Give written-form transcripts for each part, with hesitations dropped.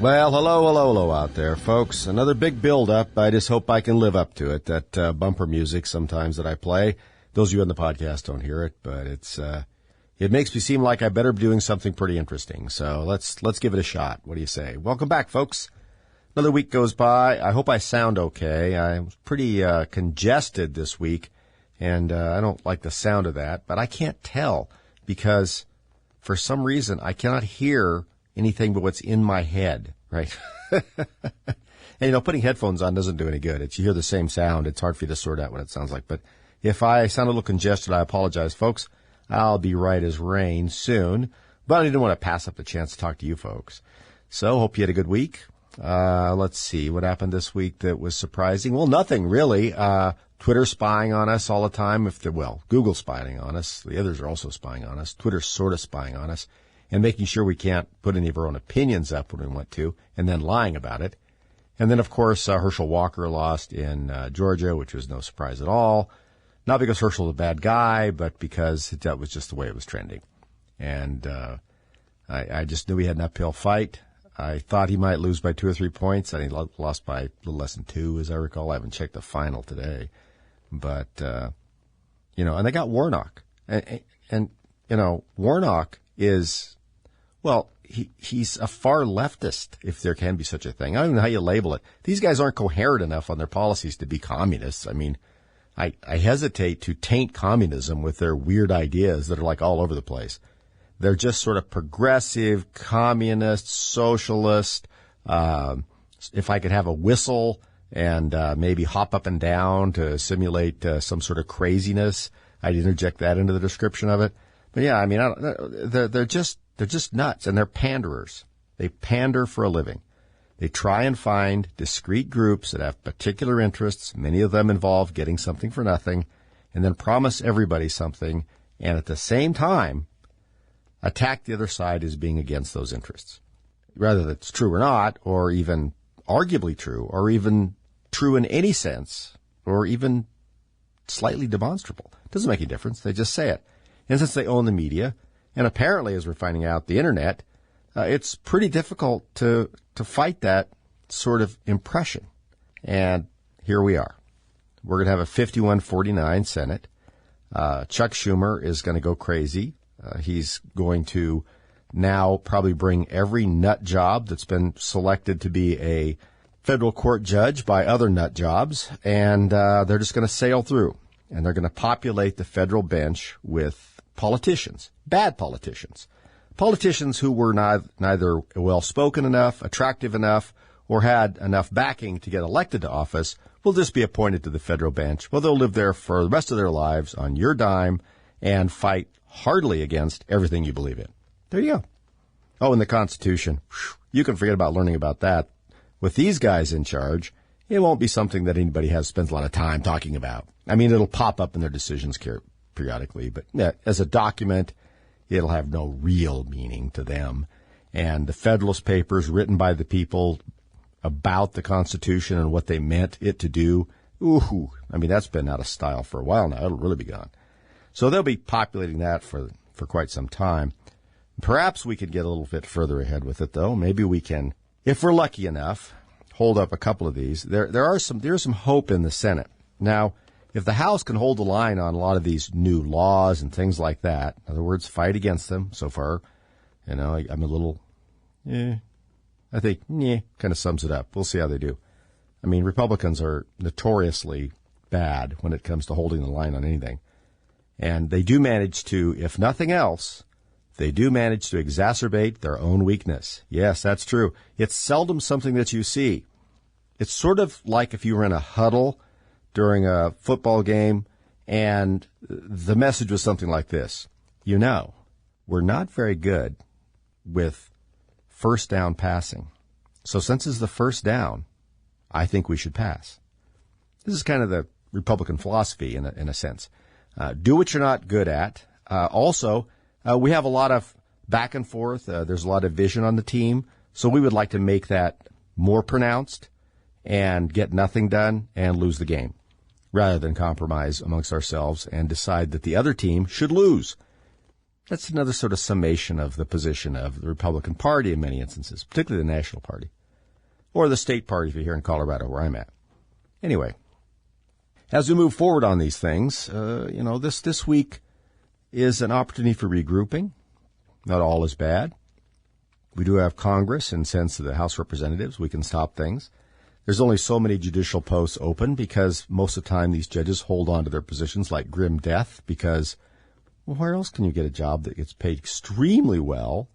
Well, hello out there, folks. Another big build-up. I just hope I can live up to it. That bumper music sometimes that I play. Those of you on the podcast don't hear it, but it makes me seem like I better be doing something pretty interesting. So let's give it a shot. What do you say? Welcome back, folks. Another week goes by. I hope I sound okay. I was pretty congested this week, and I don't like the sound of that. But I can't tell because for some reason I cannot hear anything but what's in my head, right? And, putting headphones on doesn't do any good. You hear the same sound. It's hard for you to sort out what it sounds like. But if I sound a little congested, I apologize, folks. I'll be right as rain soon. But I didn't want to pass up the chance to talk to you folks. So, hope you had a good week. Let's see. What happened this week that was surprising? Well, nothing, really. Twitter spying on us all the time. Google spying on us. The others are also spying on us. Twitter's sort of spying on us. And making sure we can't put any of our own opinions up when we want to, and then lying about it. And then, of course, Herschel Walker lost in Georgia, which was no surprise at all. Not because Herschel's a bad guy, but because that was just the way it was trending. And I just knew he had an uphill fight. I thought he might lose by 2 or 3 points, and he lost by a little less than 2, as I recall. I haven't checked the final today. But, and they got Warnock. And Warnock is... Well, he's a far leftist, if there can be such a thing. I don't know how you label it. These guys aren't coherent enough on their policies to be communists. I mean, I hesitate to taint communism with their weird ideas that are like all over the place. They're just sort of progressive, communist, socialist. If I could have a whistle and maybe hop up and down to simulate some sort of craziness, I'd interject that into the description of it. But yeah, I mean, they're just nuts, and they're panderers. They pander for a living. They try and find discrete groups that have particular interests, many of them involve getting something for nothing, and then promise everybody something, and at the same time, attack the other side as being against those interests. Whether that's true or not, or even arguably true, or even true in any sense, or even slightly demonstrable. It doesn't make any difference. They just say it. And since they own the media, and apparently, as we're finding out, the Internet, it's pretty difficult to fight that sort of impression. And here we are. We're going to have a 51-49 Senate. Chuck Schumer is going to go crazy. He's going to now probably bring every nut job that's been selected to be a federal court judge by other nut jobs, and they're just going to sail through. And they're going to populate the federal bench with politicians, bad politicians, politicians who were neither well-spoken enough, attractive enough, or had enough backing to get elected to office, will just be appointed to the federal bench. Well, they'll live there for the rest of their lives on your dime and fight hardly against everything you believe in. There you go. Oh, and the Constitution. You can forget about learning about that. With these guys in charge, it won't be something that anybody spends a lot of time talking about. I mean, it'll pop up in their decisions periodically, but as a document, it'll have no real meaning to them. And the Federalist Papers written by the people about the Constitution and what they meant it to do, that's been out of style for a while now. It'll really be gone. So they'll be populating that for quite some time. Perhaps we could get a little bit further ahead with it, though. Maybe we can, if we're lucky enough, hold up a couple of these. There's some hope in the Senate. Now, if the House can hold the line on a lot of these new laws and things like that, in other words, fight against them so far, I'm a little, I think, kind of sums it up. We'll see how they do. I mean, Republicans are notoriously bad when it comes to holding the line on anything. And they do manage to, if nothing else, they do manage to exacerbate their own weakness. Yes, that's true. It's seldom something that you see. It's sort of like if you were in a huddle during a football game, and the message was something like this. We're not very good with first down passing. So since it's the first down, I think we should pass. This is kind of the Republican philosophy in a sense. Do what you're not good at. Also, we have a lot of back and forth. There's a lot of vision on the team. So we would like to make that more pronounced and get nothing done and lose the game, rather than compromise amongst ourselves and decide that the other team should lose. That's another sort of summation of the position of the Republican Party in many instances, particularly the National Party, or the State Party if you're here in Colorado, where I'm at. Anyway, as we move forward on these things, this week is an opportunity for regrouping. Not all is bad. We do have Congress and sense of the House of Representatives. We can stop things. There's only so many judicial posts open because most of the time these judges hold on to their positions like grim death because, well, where else can you get a job that gets paid extremely well?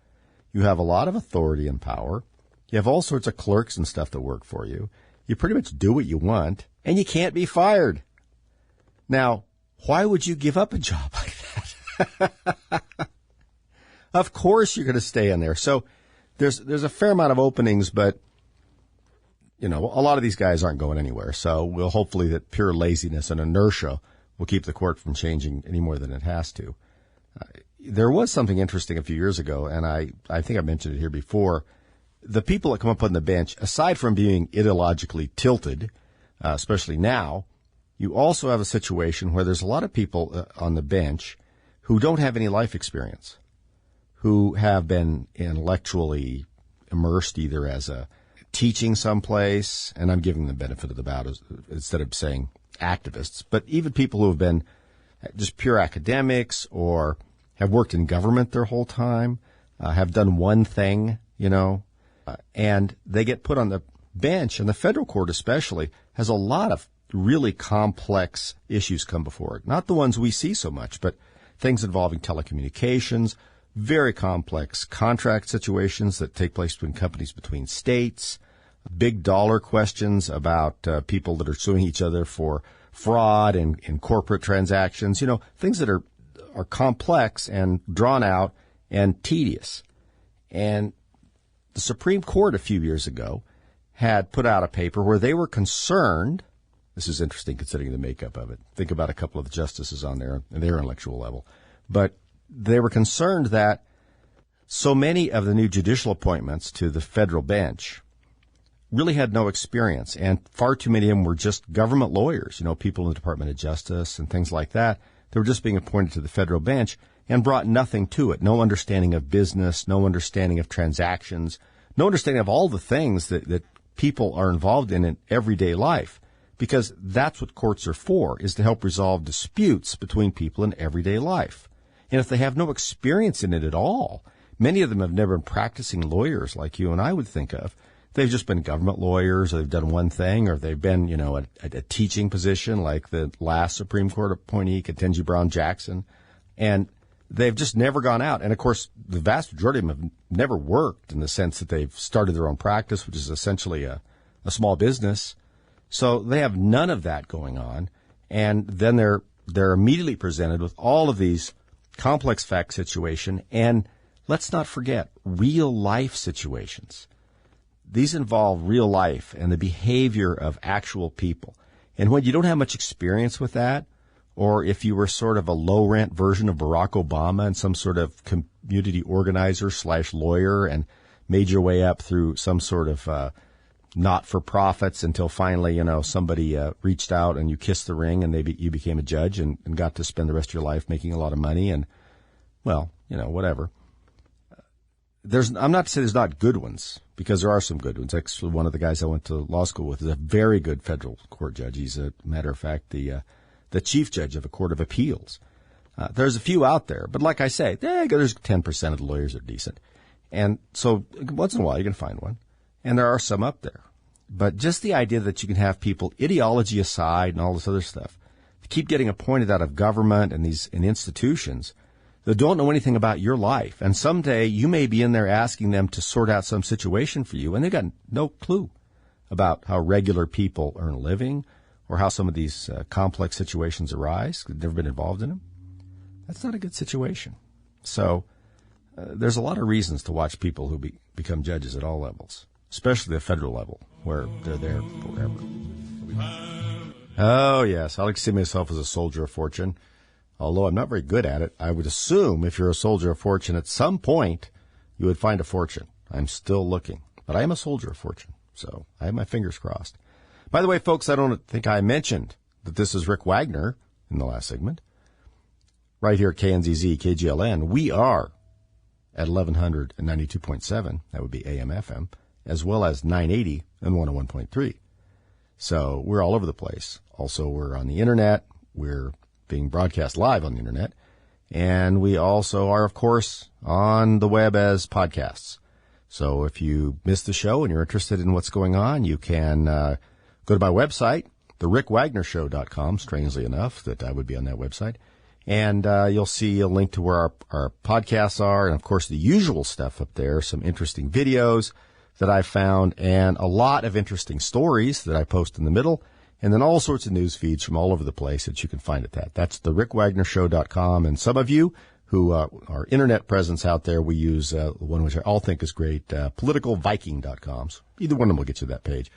You have a lot of authority and power. You have all sorts of clerks and stuff that work for you. You pretty much do what you want, and you can't be fired. Now, why would you give up a job like that? Of course you're going to stay in there. So there's a fair amount of openings, but a lot of these guys aren't going anywhere. So we'll hopefully that pure laziness and inertia will keep the court from changing any more than it has to. There was something interesting a few years ago, and I think I mentioned it here before. The people that come up on the bench, aside from being ideologically tilted, especially now, you also have a situation where there's a lot of people on the bench who don't have any life experience, who have been intellectually immersed either as a teaching someplace, and I'm giving them the benefit of the doubt instead of saying activists, but even people who have been just pure academics or have worked in government their whole time, have done one thing, and they get put on the bench, and the federal court especially has a lot of really complex issues come before it. Not the ones we see so much, but things involving telecommunications, very complex contract situations that take place between companies, between states, big dollar questions about people that are suing each other for fraud and in corporate transactions, things that are complex and drawn out and tedious. And the Supreme Court a few years ago had put out a paper where they were concerned. This is interesting considering the makeup of it. Think about a couple of the justices on there and their intellectual level. But they were concerned that so many of the new judicial appointments to the federal bench really had no experience, and far too many of them were just government lawyers, people in the Department of Justice and things like that. They were just being appointed to the federal bench and brought nothing to it. No understanding of business, no understanding of transactions, no understanding of all the things that people are involved in everyday life. Because that's what courts are for, is to help resolve disputes between people in everyday life. And if they have no experience in it at all, many of them have never been practicing lawyers like you and I would think of. They've just been government lawyers, or they've done one thing, or they've been, a teaching position like the last Supreme Court appointee, Ketanji Brown Jackson. And they've just never gone out. And, of course, the vast majority of them have never worked in the sense that they've started their own practice, which is essentially a small business. So they have none of that going on. And then they're immediately presented with all of these complex fact situation. And let's not forget, real life situations. These involve real life and the behavior of actual people. And when you don't have much experience with that, or if you were sort of a low-rent version of Barack Obama and some sort of community organizer / lawyer and made your way up through some sort of not-for-profits until finally, somebody reached out and you kissed the ring and you became a judge and got to spend the rest of your life making a lot of money and, well, whatever. I'm not to say there's not good ones, because there are some good ones. Actually, one of the guys I went to law school with is a very good federal court judge. He's, a matter of fact, the chief judge of a court of appeals. There's a few out there, but like I say, there's 10% of the lawyers are decent. And so once in a while you can find one. And there are some up there. But just the idea that you can have people, ideology aside and all this other stuff, keep getting appointed out of government and in institutions that don't know anything about your life. And someday you may be in there asking them to sort out some situation for you, and they've got no clue about how regular people earn a living or how some of these complex situations arise. They've never been involved in them. That's not a good situation. So there's a lot of reasons to watch people who become judges at all levels, especially the federal level, where they're there forever. Oh, yes, I like to see myself as a soldier of fortune. Although I'm not very good at it, I would assume if you're a soldier of fortune, at some point you would find a fortune. I'm still looking, but I am a soldier of fortune, so I have my fingers crossed. By the way, folks, I don't think I mentioned that this is Rick Wagner in the last segment. right here at KNZZ, KGLN. We are at 1192.7, that would be AM FM, as well as 980 and 101.3. So we're all over the place. Also, we're on the internet. We're being broadcast live on the internet. And we also are, of course, on the web as podcasts. So if you missed the show and you're interested in what's going on, you can go to my website, therickWagnerShow.com, strangely enough, that I would be on that website. And you'll see a link to where our podcasts are, and, of course, the usual stuff up there, some interesting videos that I found, and a lot of interesting stories that I post in the middle, and then all sorts of news feeds from all over the place that you can find at that. That's therickWagnerShow.com, and some of you who are internet presence out there, we use one which I all think is great, politicalviking.com. So either one of them will get you to that page.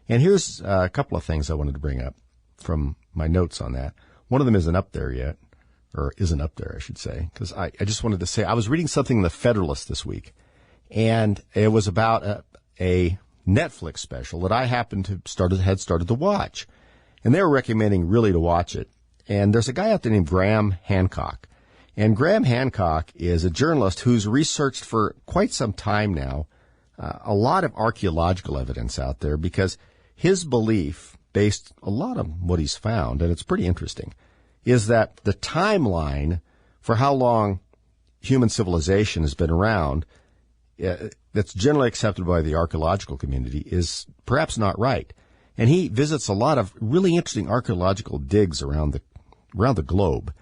And here's a couple of things I wanted to bring up from my notes on that. One of them isn't up there yet, or isn't up there, I should say, because I just wanted to say I was reading something in the Federalist this week, and it was about a Netflix special that I happened to had started to watch, and they were recommending really to watch it. And there's a guy out there named Graham Hancock, and Graham Hancock is a journalist who's researched for quite some time now a lot of archaeological evidence out there, because his belief, based a lot of what he's found, and it's pretty interesting, is that the timeline for how long human civilization has been around that's generally accepted by the archaeological community is perhaps not right. And he visits a lot of really interesting archaeological digs around the globe,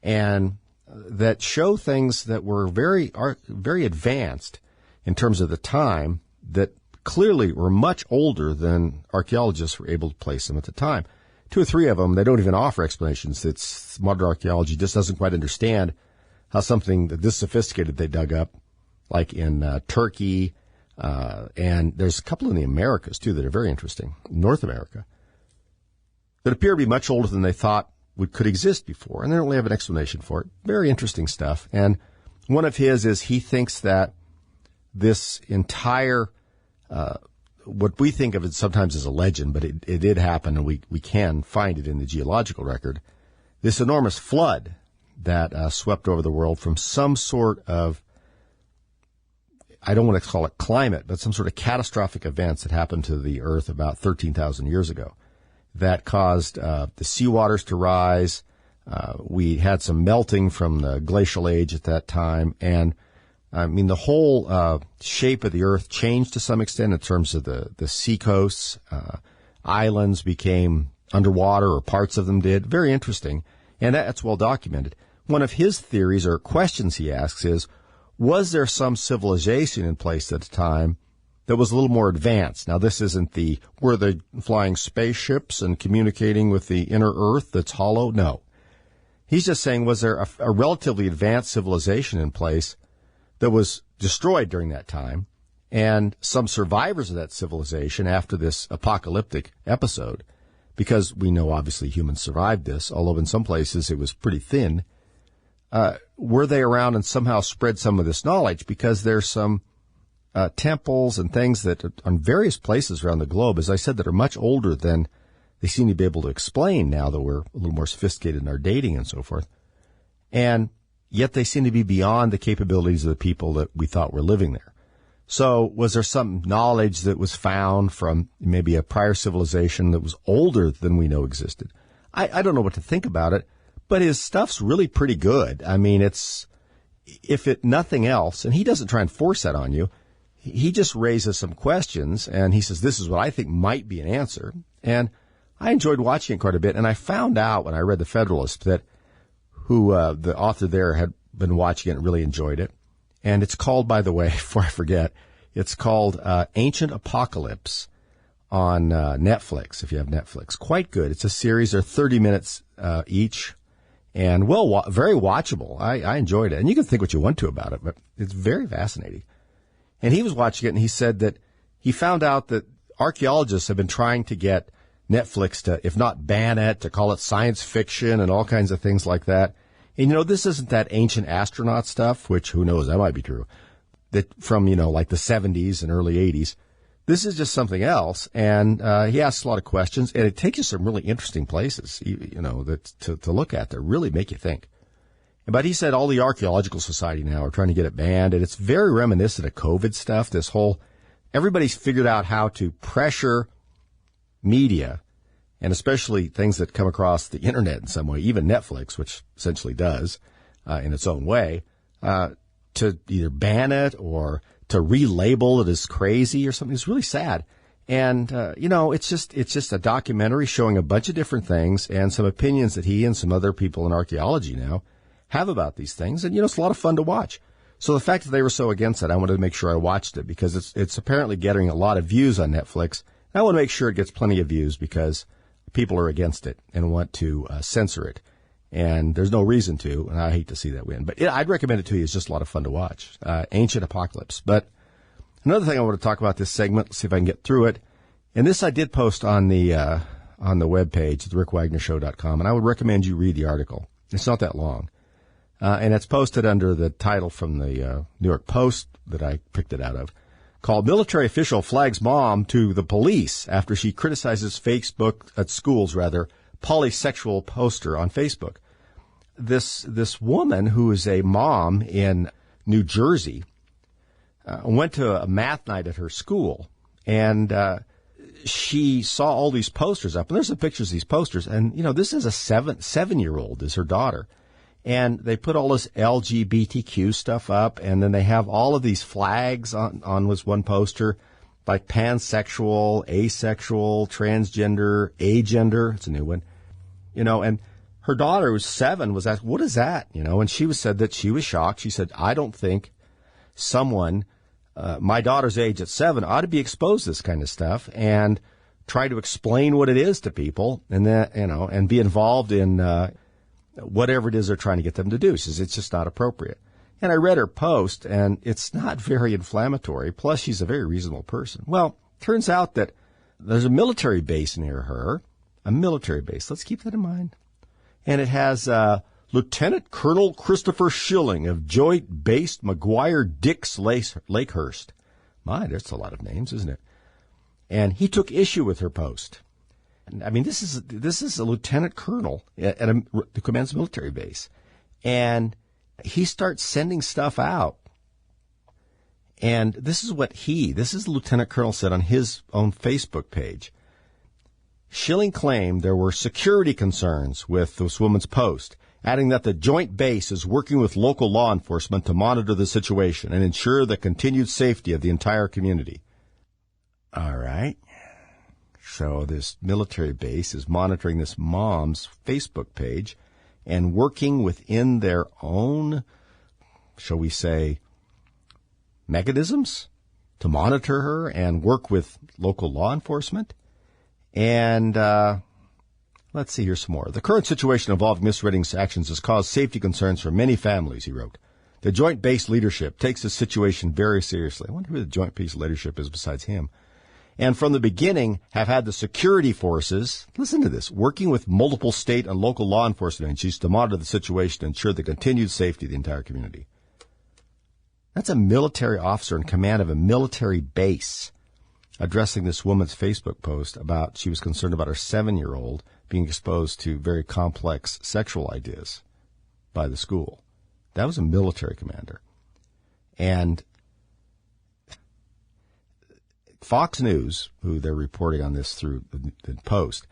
and that show things that were very advanced in terms of the time, that clearly were much older than archaeologists were able to place them at the time. 2 or 3 of them, they don't even offer explanations. It's modern archaeology just doesn't quite understand how something this sophisticated they dug up, like in Turkey, and there's a couple in the Americas, too, that are very interesting, North America, that appear to be much older than they thought could exist before, and they don't really have an explanation for it. Very interesting stuff. And one of his is he thinks that this entire what we think of it sometimes as a legend, but it did happen, and we can find it in the geological record, this enormous flood that swept over the world from some sort of, I don't want to call it climate, but some sort of catastrophic events that happened to the Earth about 13,000 years ago that caused the seawaters to rise. We had some melting from the glacial age at that time, and I mean, the whole shape of the Earth changed to some extent in terms of the seacoasts. Islands became underwater, or parts of them did. Very interesting, and that's well documented. One of his theories or questions he asks is, was there some civilization in place at the time that was a little more advanced? Now, this isn't were they flying spaceships and communicating with the inner Earth that's hollow? No. He's just saying, was there a relatively advanced civilization in place that was destroyed during that time, and some survivors of that civilization after this apocalyptic episode, because we know obviously humans survived this, although in some places it was pretty thin, were they around and somehow spread some of this knowledge? Because there's some temples and things that on various places around the globe, as I said, that are much older than they seem to be able to explain now that we're a little more sophisticated in our dating and so forth. And yet they seem to be beyond the capabilities of the people that we thought were living there. So was there some knowledge that was found from maybe a prior civilization that was older than we know existed? I don't know what to think about it, but his stuff's really pretty good. I mean, if nothing else, and he doesn't try and force that on you, he just raises some questions, and he says, this is what I think might be an answer. And I enjoyed watching it quite a bit, and I found out when I read The Federalist that the author there had been watching it and really enjoyed it. And it's called, by the way, before I forget, it's called Ancient Apocalypse on Netflix, if you have Netflix. Quite good. It's a series. They're 30 minutes each, and very watchable. I enjoyed it. And you can think what you want to about it, but it's very fascinating. And he was watching it, and he said that he found out that archaeologists have been trying to get Netflix to, if not ban it, to call it science fiction and all kinds of things like that. And, this isn't that ancient astronaut stuff, which who knows, that might be true, that from, like the 70s and early 80s. This is just something else. And he asks a lot of questions, and it takes you some really interesting places, that to look at that really make you think. But he said all the archaeological society now are trying to get it banned, and it's very reminiscent of COVID stuff. This whole, everybody's figured out how to pressure media, and especially things that come across the internet in some way, even Netflix, which essentially does in its own way, to either ban it or to relabel it as crazy or something. It's really sad. And, it's just a documentary showing a bunch of different things and some opinions that he and some other people in archaeology now have about these things. And, it's a lot of fun to watch. So the fact that they were so against it, I wanted to make sure I watched it because it's apparently getting a lot of views on Netflix. I want to make sure it gets plenty of views because people are against it and want to censor it. And there's no reason to, and I hate to see that win. But I'd recommend it to you. It's just a lot of fun to watch. Ancient Apocalypse. But another thing I want to talk about this segment, let's see if I can get through it. And this I did post on the webpage, therickWagnershow.com, and I would recommend you read the article. It's not that long. And it's posted under the title from the New York Post that I picked it out of, called Military Official Flags Mom to the Police After She Criticizes Polysexual Poster on Facebook. This woman who is a mom in New Jersey went to a math night at her school, and she saw all these posters up, and there's some pictures of these posters, and this is a seven-year-old is her daughter, and they put all this LGBTQ stuff up, and then they have all of these flags on this one poster, like pansexual, asexual, transgender, agender. It's a new one, and her daughter, who's 7, was asked, "What is that?" And she said that she was shocked. She said, "I don't think someone my daughter's age at 7 ought to be exposed to this kind of stuff and try to explain what it is to people and then, and be involved in whatever it is they're trying to get them to do." She says it's just not appropriate. And I read her post, and it's not very inflammatory. Plus, she's a very reasonable person. Well, turns out that there's a military base near her, a military base. Let's keep that in mind. And it has Lieutenant Colonel Christopher Schilling of Joint Base McGuire-Dix Lakehurst. My, there's a lot of names, isn't it? And he took issue with her post. I mean, this is a lieutenant colonel at the command's military base, and he starts sending stuff out. And this is the lieutenant colonel said on his own Facebook page. Schilling claimed there were security concerns with this woman's post, adding that the joint base is working with local law enforcement to monitor the situation and ensure the continued safety of the entire community. All right. So this military base is monitoring this mom's Facebook page and working within their own, shall we say, mechanisms to monitor her and work with local law enforcement. And let's see here some more. The current situation involving Miss Redding's actions has caused safety concerns for many families, he wrote. The Joint Base leadership takes this situation very seriously. I wonder who the Joint Base leadership is besides him. And from the beginning have had the security forces, listen to this, working with multiple state and local law enforcement agencies to monitor the situation and ensure the continued safety of the entire community. That's a military officer in command of a military base addressing this woman's Facebook post about she was concerned about her 7-year-old being exposed to very complex sexual ideas by the school. That was a military commander. And Fox News, who they're reporting on this through the Post,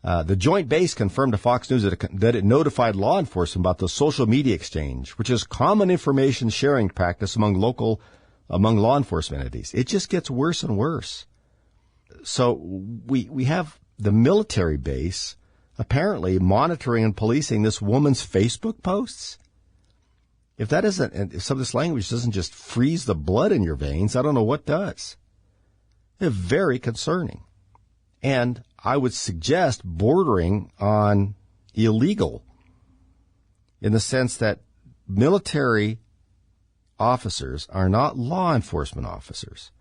the Joint Base confirmed to Fox News that it notified law enforcement about the social media exchange, which is common information sharing practice among law enforcement entities. It just gets worse and worse. So we have the military base apparently monitoring and policing this woman's Facebook posts. If some of this language doesn't just freeze the blood in your veins, I don't know what does. They're very concerning. And I would suggest bordering on illegal in the sense that military officers are not law enforcement officers.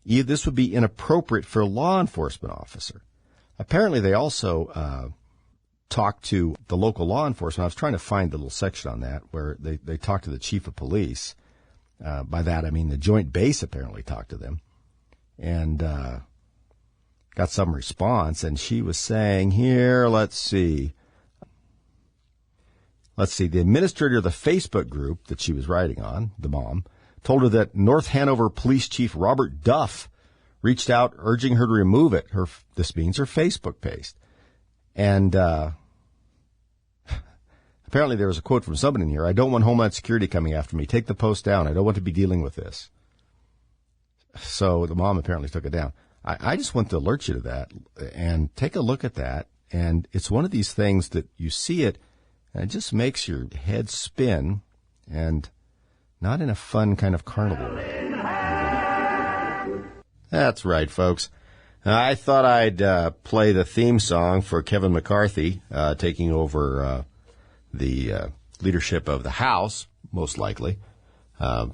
This would be inappropriate for a law enforcement officer. Apparently, they also talked to the local law enforcement. I was trying to find the little section on that where they talked to the chief of police. By that, I mean the Joint Base apparently talked to them and got some response. And she was saying here, let's see. let's see, the administrator of the Facebook group that she was writing on, the mom, told her that North Hanover Police Chief Robert Duff reached out urging her to remove it. This means her Facebook page. And apparently there was a quote from somebody in here, "I don't want Homeland Security coming after me. Take the post down. I don't want to be dealing with this." So the mom apparently took it down. I just want to alert you to that and take a look at that. And it's one of these things that you see it, and it just makes your head spin, and not in a fun kind of carnival way. That's right, folks. I thought I'd play the theme song for Kevin McCarthy taking over the leadership of the House, most likely.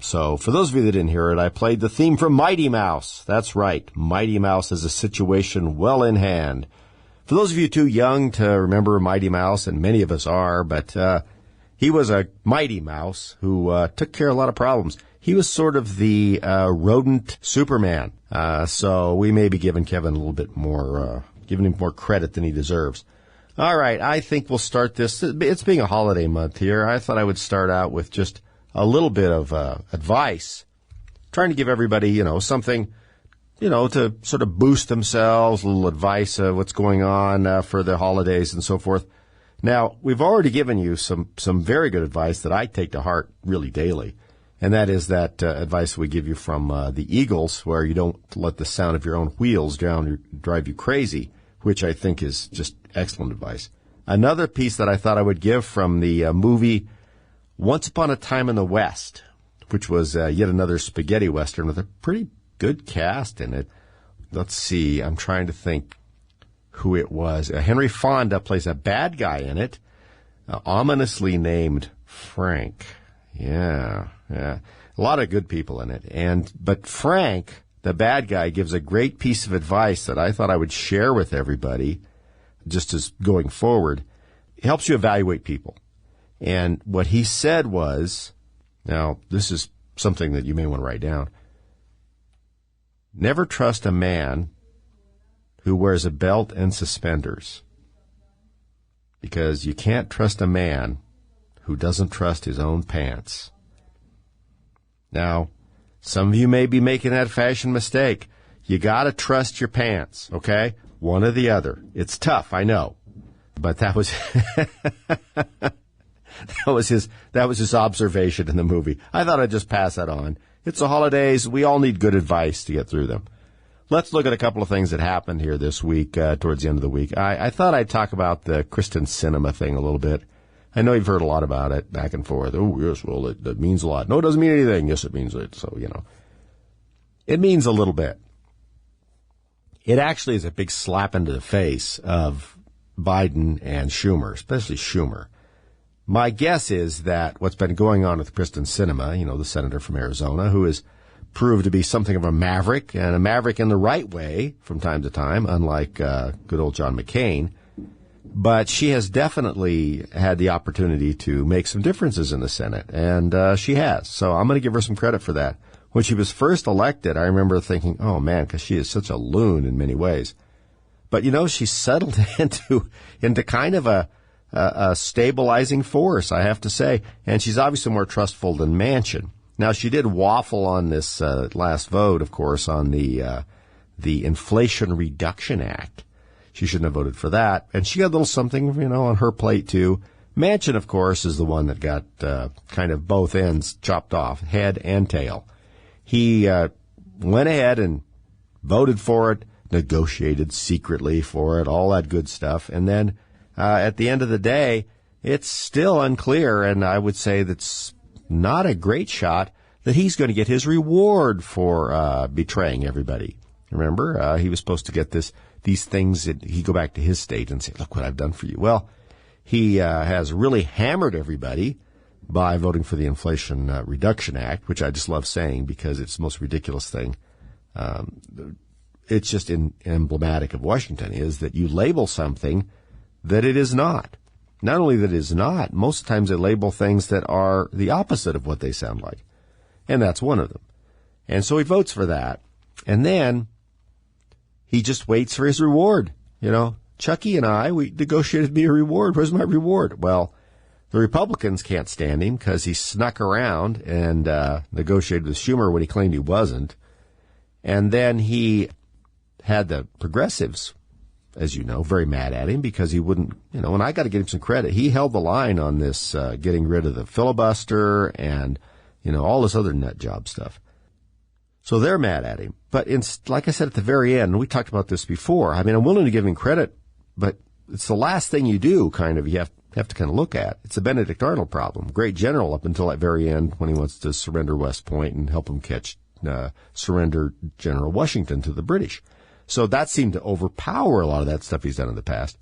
So for those of you that didn't hear it, I played the theme from Mighty Mouse. That's right. Mighty Mouse has a situation well in hand. For those of you too young to remember Mighty Mouse, and many of us are, but he was a mighty mouse who took care of a lot of problems. He was sort of the rodent Superman. So we may be giving Kevin a little bit more, giving him more credit than he deserves. All right, I think we'll start this. It's being a holiday month here. I thought I would start out with just a little bit of advice, trying to give everybody, something, to sort of boost themselves, a little advice of what's going on for the holidays and so forth. Now, we've already given you some very good advice that I take to heart really daily, and that is that advice we give you from the Eagles, where you don't let the sound of your own wheels drive you crazy, which I think is just excellent advice. Another piece that I thought I would give from the movie Once Upon a Time in the West, which was yet another spaghetti western with a pretty good cast in it. Let's see, I'm trying to think who it was. Henry Fonda plays a bad guy in it, ominously named Frank. Yeah. A lot of good people in it. But Frank, the bad guy, gives a great piece of advice that I thought I would share with everybody, just as going forward. It helps you evaluate people. And what he said was, now this is something that you may want to write down, never trust a man who wears a belt and suspenders, because you can't trust a man who doesn't trust his own pants. Now, some of you may be making that fashion mistake. You got to trust your pants, okay? One or the other. It's tough, I know. But that was that was his observation in the movie. I thought I'd just pass that on. It's the holidays. We all need good advice to get through them. Let's look at a couple of things that happened here this week, towards the end of the week. I thought I'd talk about the Kristen Sinema thing a little bit. I know you've heard a lot about it, back and forth. Oh, yes, well, it means a lot. No, it doesn't mean anything. Yes, it means it. So, it means a little bit. It actually is a big slap into the face of Biden and Schumer, especially Schumer. My guess is that what's been going on with Kristen Sinema, the senator from Arizona, who has proved to be something of a maverick, and a maverick in the right way from time to time, unlike good old John McCain. But she has definitely had the opportunity to make some differences in the Senate, and she has. So I'm going to give her some credit for that. When she was first elected, I remember thinking, oh, man, because she is such a loon in many ways. But, she's settled into kind of a stabilizing force, I have to say. And she's obviously more trustful than Manchin. Now, she did waffle on this last vote, of course, on the Inflation Reduction Act. She shouldn't have voted for that. And she got a little something, on her plate, too. Manchin, of course, is the one that got kind of both ends chopped off, head and tail. He went ahead and voted for it, negotiated secretly for it, all that good stuff. And then at the end of the day, it's still unclear, and I would say that's not a great shot that he's going to get his reward for betraying everybody. Remember, he was supposed to get these things that he'd go back to his state and say, look what I've done for you. Well, he has really hammered everybody by voting for the Inflation Reduction Act, which I just love saying because it's the most ridiculous thing. It's just emblematic of Washington, is that you label something that it is not. Not only that it is not, most times they label things that are the opposite of what they sound like. And that's one of them. And so he votes for that. And then he just waits for his reward. Chucky and I, we negotiated me a reward. Where's my reward? Well, The Republicans can't stand him because he snuck around and negotiated with Schumer when he claimed he wasn't. And then he had the progressives, as you know, very mad at him because he wouldn't, and I got to give him some credit. He held the line on this getting rid of the filibuster and, all this other nut job stuff. So they're mad at him. But like I said at the very end, and we talked about this before, I'm willing to give him credit, but it's the last thing you do, kind of, you have to kind of look at. It's a Benedict Arnold problem. Great general up until that very end when he wants to surrender West Point and help him surrender General Washington to the British. So that seemed to overpower a lot of that stuff he's done in the past.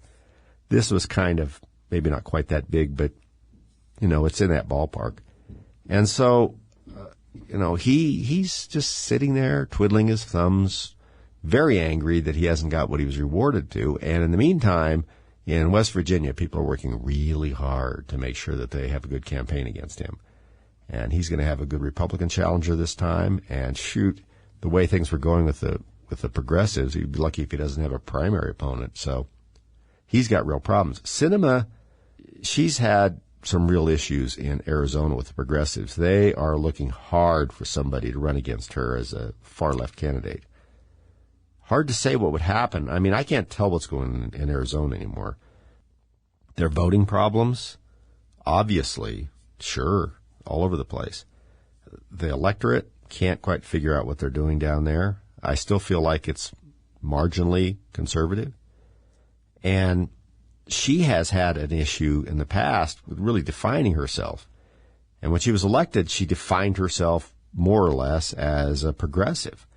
This was kind of maybe not quite that big, but, it's in that ballpark. And so, he's just sitting there twiddling his thumbs, very angry that he hasn't got what he was rewarded to. And in the meantime, in West Virginia, people are working really hard to make sure that they have a good campaign against him. And he's going to have a good Republican challenger this time. And shoot, the way things were going with the progressives, he'd be lucky if he doesn't have a primary opponent. So he's got real problems. Sinema, she's had some real issues in Arizona with the progressives. They are looking hard for somebody to run against her as a far-left candidate. Hard to say what would happen. I can't tell what's going on in Arizona anymore. Their voting problems, obviously, sure, all over the place. The electorate can't quite figure out what they're doing down there. I still feel like it's marginally conservative. And she has had an issue in the past with really defining herself. And when she was elected, she defined herself more or less as a progressive.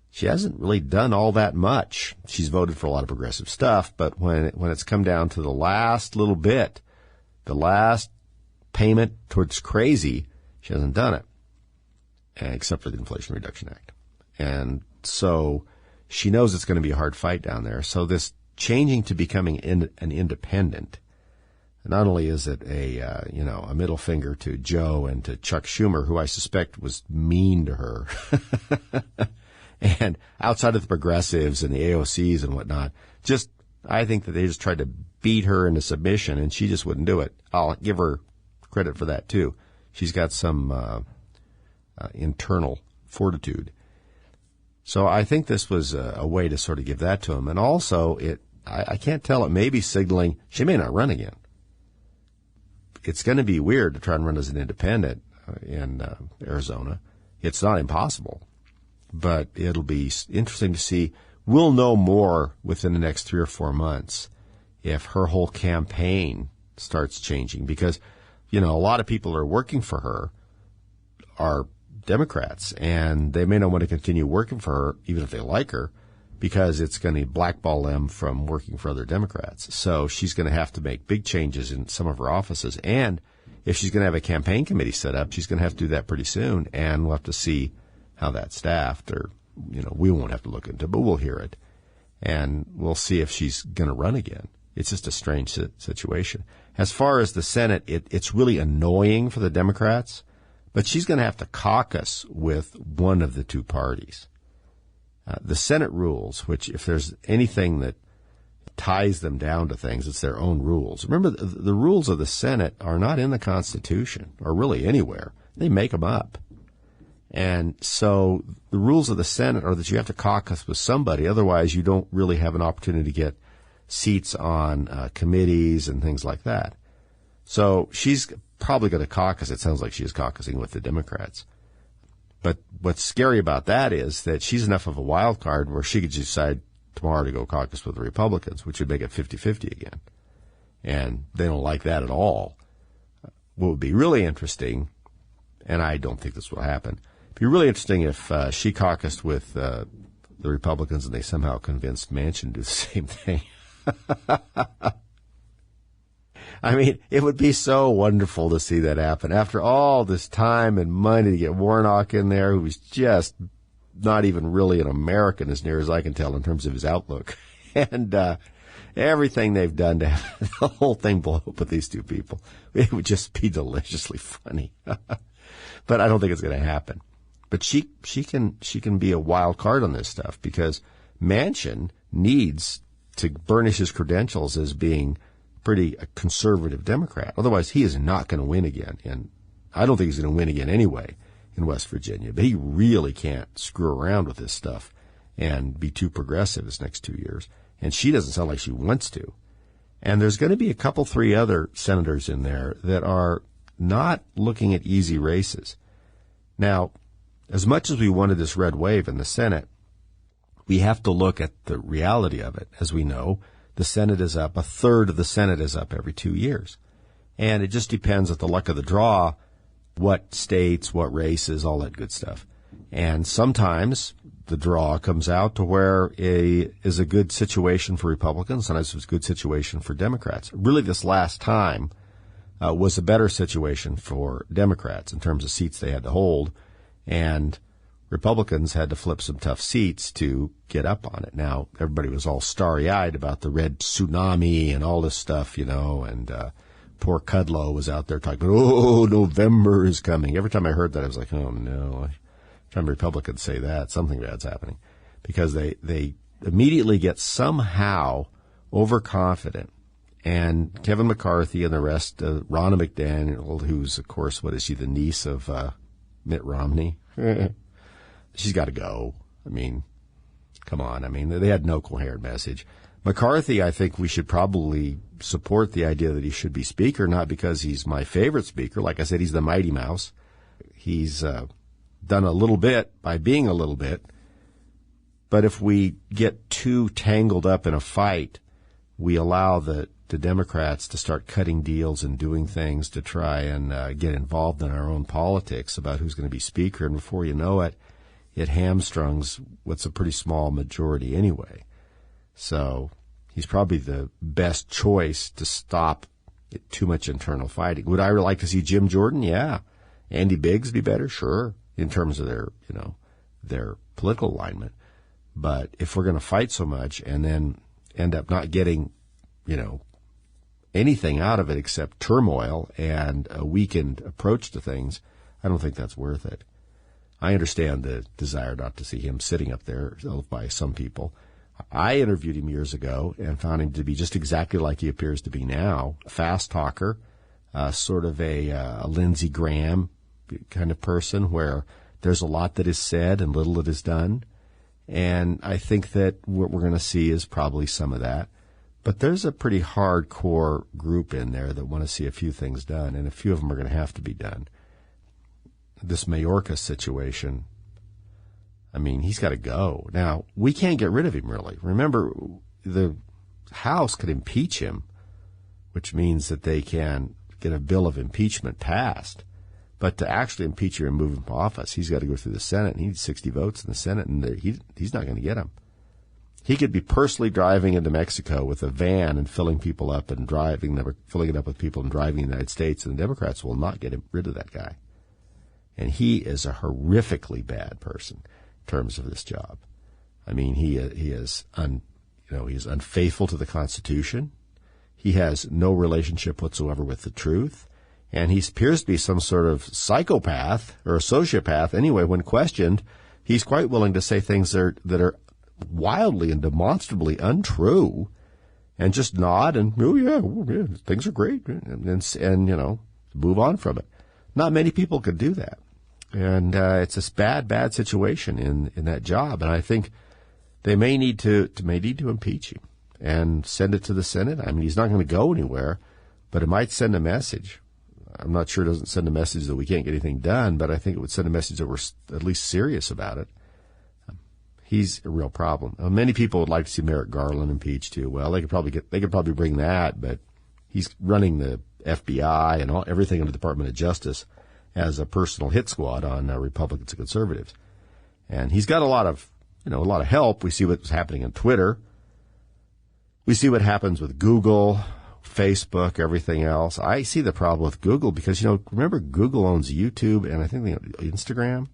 She hasn't really done all that much. She's voted for a lot of progressive stuff, but when it's come down to the last little bit, the last payment towards crazy, she hasn't done it, except for the Inflation Reduction Act. And so she knows it's going to be a hard fight down there. So this changing to becoming an independent, not only is it a middle finger to Joe and to Chuck Schumer, who I suspect was mean to her, and outside of the progressives and the AOCs and whatnot, I think that they just tried to beat her into submission, and she just wouldn't do it. I'll give her credit for that, too. She's got some internal fortitude. So I think this was a way to sort of give that to him. And also, I can't tell, it may be signaling she may not run again. It's going to be weird to try and run as an independent in Arizona. It's not impossible. But it'll be interesting to see. We'll know more within the next 3 or 4 months if her whole campaign starts changing. Because, a lot of people who are working for her are Democrats, and they may not want to continue working for her, even if they like her, because it's going to blackball them from working for other Democrats. So she's going to have to make big changes in some of her offices. And if she's going to have a campaign committee set up, she's going to have to do that pretty soon, and we'll have to see how that's staffed, or, we won't have to look into it, but we'll hear it. And we'll see if she's going to run again. It's just a strange situation. As far as the Senate, it's really annoying for the Democrats, but she's going to have to caucus with one of the two parties. The Senate rules, which if there's anything that ties them down to things, it's their own rules. Remember, the rules of the Senate are not in the Constitution or really anywhere. They make them up. And so the rules of the Senate are that you have to caucus with somebody. Otherwise, you don't really have an opportunity to get seats on committees and things like that. So she's probably going to caucus. It sounds like she is caucusing with the Democrats. But what's scary about that is that she's enough of a wild card where she could decide tomorrow to go caucus with the Republicans, which would make it 50-50 again. And they don't like that at all. What would be really interesting, and I don't think this will happen, it'd be really interesting if she caucused with the Republicans and they somehow convinced Manchin to do the same thing. It would be so wonderful to see that happen. After all this time and money to get Warnock in there, who was just not even really an American as near as I can tell in terms of his outlook. And everything they've done to have the whole thing blow up with these two people. It would just be deliciously funny. But I don't think it's going to happen. But she can be a wild card on this stuff because Manchin needs to burnish his credentials as being pretty conservative Democrat. Otherwise, he is not going to win again. And I don't think he's going to win again anyway in West Virginia. But he really can't screw around with this stuff and be too progressive this next 2 years. And she doesn't sound like she wants to. And there's going to be a couple, 3 other senators in there that are not looking at easy races. Now, as much as we wanted this red wave in the Senate, we have to look at the reality of it. As we know, the Senate is up. A third of the Senate is up every 2 years. And it just depends on the luck of the draw, what states, what races, all that good stuff. And sometimes the draw comes out to where is a good situation for Republicans. Sometimes it's a good situation for Democrats. Really, this last time was a better situation for Democrats in terms of seats they had to hold. And Republicans had to flip some tough seats to get up on it. Now, everybody was all starry-eyed about the red tsunami and all this stuff, and poor Kudlow was out there talking, oh, November is coming. Every time I heard that, I was like, oh, no. Every time Republicans say that, something bad's happening. Because they immediately get somehow overconfident. And Kevin McCarthy and the rest, Ronna McDaniel, who's, of course, what is she, the niece of Mitt Romney? She's got to go. I mean, come on. I mean, they had no coherent message. McCarthy, I think we should probably support the idea that he should be speaker, not because he's my favorite speaker. Like I said, he's the Mighty Mouse. He's done a little bit by being a little bit. But if we get too tangled up in a fight, we allow the Democrats to start cutting deals and doing things to try and get involved in our own politics about who's going to be speaker. And before you know it, it hamstrings what's a pretty small majority anyway. So he's probably the best choice to stop too much internal fighting. Would I like to see Jim Jordan? Yeah. Andy Biggs be better? Sure. In terms of their political alignment. But if we're going to fight so much and then end up not getting, anything out of it except turmoil and a weakened approach to things, I don't think that's worth it. I understand the desire not to see him sitting up there by some people. I interviewed him years ago and found him to be just exactly like he appears to be now, a fast talker, sort of a Lindsey Graham kind of person where there's a lot that is said and little that is done. And I think that what we're going to see is probably some of that. But there's a pretty hardcore group in there that want to see a few things done, and a few of them are going to have to be done. This Mayorkas situation, I mean, he's got to go. Now, we can't get rid of him, really. Remember, the House could impeach him, which means that they can get a bill of impeachment passed. But to actually impeach him and move him from office, he's got to go through the Senate. He needs 60 votes in the Senate, and he's not going to get them. He could be personally driving into Mexico with a van and filling people up and filling it up with people and driving in the United States, and the Democrats will not get rid of that guy. And he is a horrifically bad person in terms of this job. I mean, he is unfaithful to the Constitution. He has no relationship whatsoever with the truth. And he appears to be some sort of psychopath or a sociopath. Anyway, when questioned, he's quite willing to say things that are wildly and demonstrably untrue and just nod and, oh, yeah, things are great, and move on from it. Not many people could do that. And it's a bad situation in that job. And I think they may need to impeach him and send it to the Senate. I mean, he's not going to go anywhere, but it might send a message. I'm not sure it doesn't send a message that we can't get anything done, but I think it would send a message that we're at least serious about it. He's a real problem. Many people would like to see Merrick Garland impeached too. Well, they could probably bring that, but he's running the FBI and everything in the Department of Justice as a personal hit squad on Republicans and conservatives, and he's got a lot of help. We see what's happening on Twitter. We see what happens with Google, Facebook, everything else. I see the problem with Google because, remember Google owns YouTube and I think Instagram.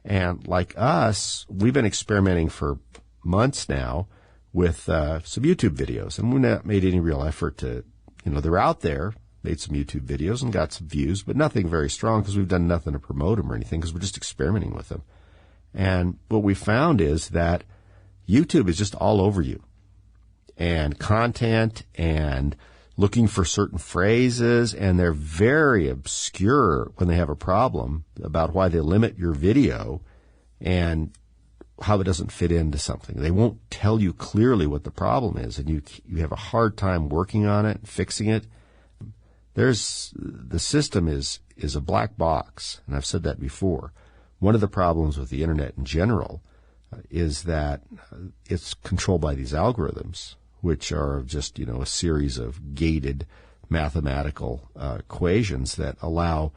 And like us, we've been experimenting for months now with some YouTube videos. And we've not made any real effort to, they're out there, made some YouTube videos and got some views, but nothing very strong because we've done nothing to promote them or anything because we're just experimenting with them. And what we found is that YouTube is just all over you. And content and looking for certain phrases, and they're very obscure when they have a problem about why they limit your video and how it doesn't fit into something. They won't tell you clearly what the problem is, and you have a hard time working on it and fixing it. The system is a black box, and I've said that before. One of the problems with the internet in general is that it's controlled by these algorithms, which are just, a series of gated mathematical equations that allow,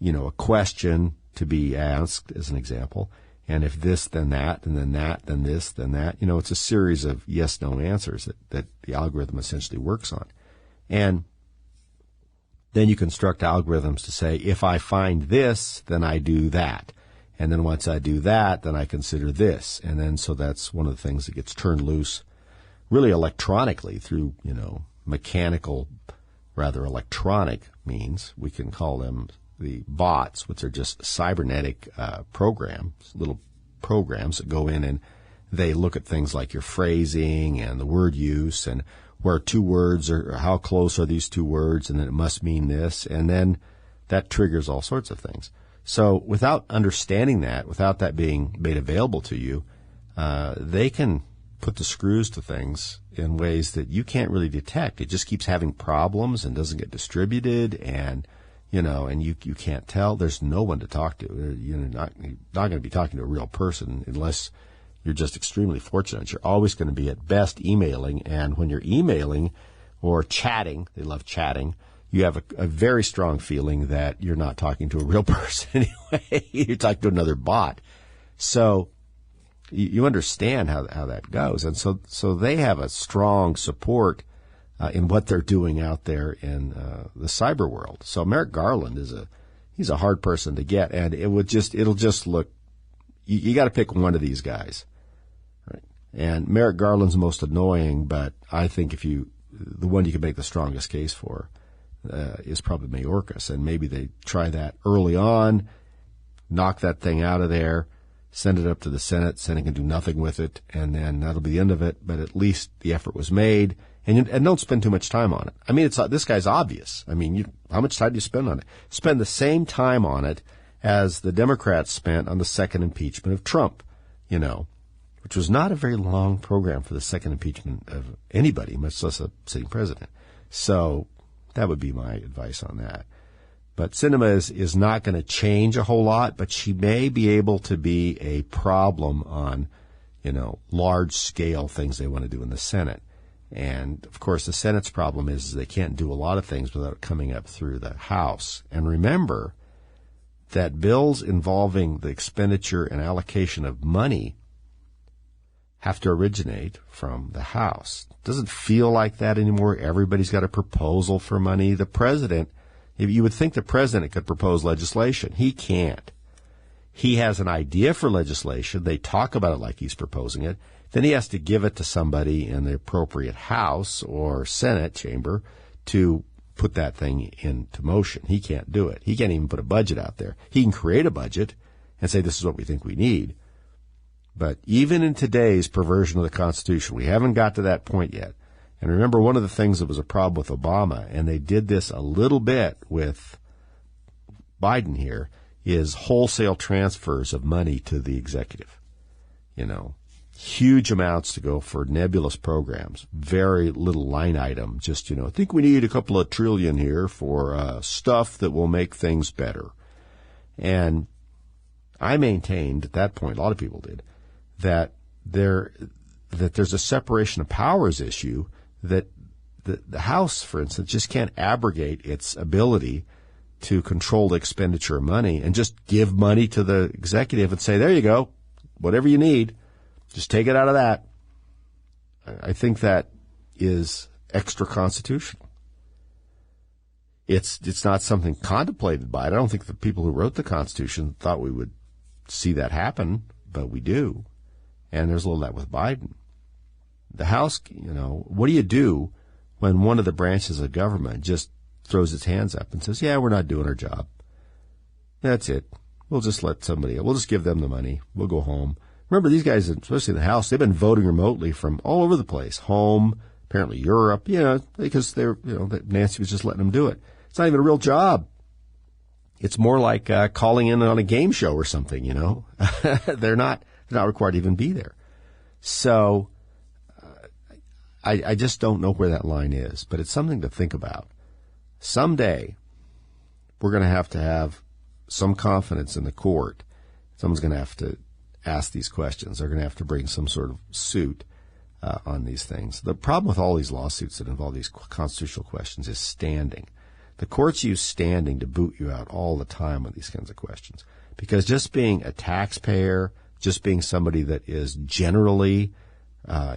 a question to be asked, as an example, and if this, then that, and then that, then this, then that. It's a series of yes-no answers that the algorithm essentially works on. And then you construct algorithms to say, if I find this, then I do that. And then once I do that, then I consider this. And then so that's one of the things that gets turned loose really electronically through, mechanical, rather electronic means. We can call them the bots, which are just cybernetic programs, little programs that go in and they look at things like your phrasing and the word use and where two words are, how close are these two words, and then it must mean this, and then that triggers all sorts of things. So without understanding that, without that being made available to you, they can put the screws to things in ways that you can't really detect. It just keeps having problems and doesn't get distributed, and and you can't tell. There's no one to talk to. You're not going to be talking to a real person unless you're just extremely fortunate. You're always going to be at best emailing, and when you're emailing or chatting, they love chatting, you have a very strong feeling that you're not talking to a real person anyway. You're talking to another bot. So you understand how that goes. And so they have a strong support in what they're doing out there in the cyber world. So Merrick Garland he's a hard person to get, and it'll just look, you got to pick one of these guys. Right? And Merrick Garland's most annoying, but I think the one you can make the strongest case for is probably Mayorkas, and maybe they try that early on, knock that thing out of there, send it up to the Senate. Senate can do nothing with it, and then that'll be the end of it. But at least the effort was made, and don't spend too much time on it. I mean, this guy's obvious. I mean, how much time do you spend on it? Spend the same time on it as the Democrats spent on the second impeachment of Trump, which was not a very long program for the second impeachment of anybody, much less a sitting president. So that would be my advice on that. But Sinema is not going to change a whole lot, but she may be able to be a problem on, large scale things they want to do in the Senate. And of course, the Senate's problem is they can't do a lot of things without it coming up through the House. And remember that bills involving the expenditure and allocation of money have to originate from the House. It doesn't feel like that anymore. Everybody's got a proposal for money. The president, you would think the president could propose legislation. He can't. He has an idea for legislation. They talk about it like he's proposing it. Then he has to give it to somebody in the appropriate House or Senate chamber to put that thing into motion. He can't do it. He can't even put a budget out there. He can create a budget and say, this is what we think we need. But even in today's perversion of the Constitution, we haven't got to that point yet. And remember, one of the things that was a problem with Obama, and they did this a little bit with Biden here, is wholesale transfers of money to the executive. Huge amounts to go for nebulous programs, very little line item, just, I think we need a couple of trillion here for stuff that will make things better. And I maintained at that point, a lot of people did, that there's a separation of powers issue, that the House, for instance, just can't abrogate its ability to control the expenditure of money and just give money to the executive and say, there you go, whatever you need, just take it out of that. I think that is extra constitutional. It's not something contemplated by it. I don't think the people who wrote the Constitution thought we would see that happen, but we do. And there's a little of that with Biden. The House, what do you do when one of the branches of government just throws its hands up and says, yeah, we're not doing our job. That's it. We'll just we'll just give them the money. We'll go home. Remember, these guys, especially in the House, they've been voting remotely from all over the place. Home, apparently Europe, because that Nancy was just letting them do it. It's not even a real job. It's more like calling in on a game show or something, They're not required to even be there. So I just don't know where that line is, but it's something to think about. Someday, we're going to have some confidence in the court. Someone's going to have to ask these questions. They're going to have to bring some sort of suit on these things. The problem with all these lawsuits that involve these constitutional questions is standing. The courts use standing to boot you out all the time on these kinds of questions. Because just being a taxpayer, just being somebody that is generally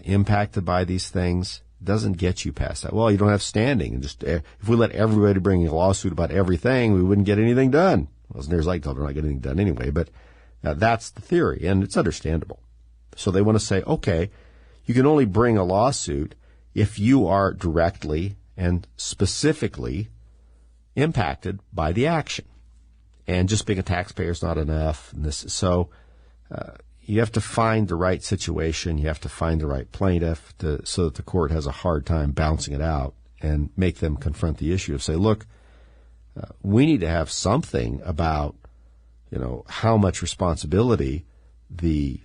impacted by these things doesn't get you past that. Well, you don't have standing. And just if we let everybody bring a lawsuit about everything, we wouldn't get anything done. Well, there's like, they're not getting anything done anyway, but that's the theory, and it's understandable. So they want to say, okay, you can only bring a lawsuit if you are directly and specifically impacted by the action. And just being a taxpayer is not enough. So you have to find the right situation. You have to find the right plaintiff so that the court has a hard time bouncing it out and make them confront the issue of say, look, we need to have something about, how much responsibility the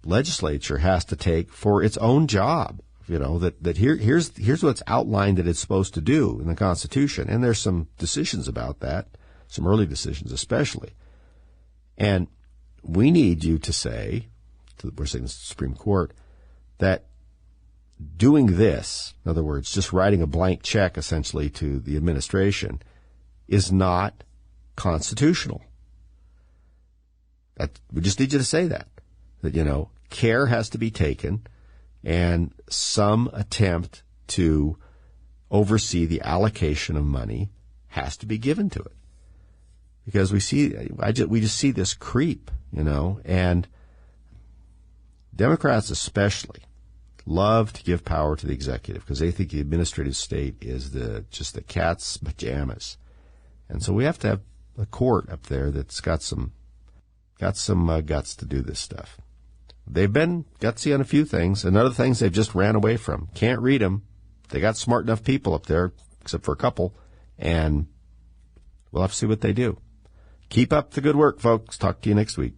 legislature has to take for its own job. Here's what's outlined that it's supposed to do in the Constitution. And there's some decisions about that, some early decisions especially. And we need you to say, we're saying the Supreme Court, that doing this, in other words, just writing a blank check essentially to the administration, is not constitutional. We just need you to say that care has to be taken and some attempt to oversee the allocation of money has to be given to it. Because we just see this creep, and Democrats especially love to give power to the executive because they think the administrative state is just the cat's pajamas. And so we have to have a court up there that's got some guts to do this stuff. They've been gutsy on a few things, and other things they've just ran away from. Can't read them. They got smart enough people up there, except for a couple, and we'll have to see what they do. Keep up the good work, folks. Talk to you next week.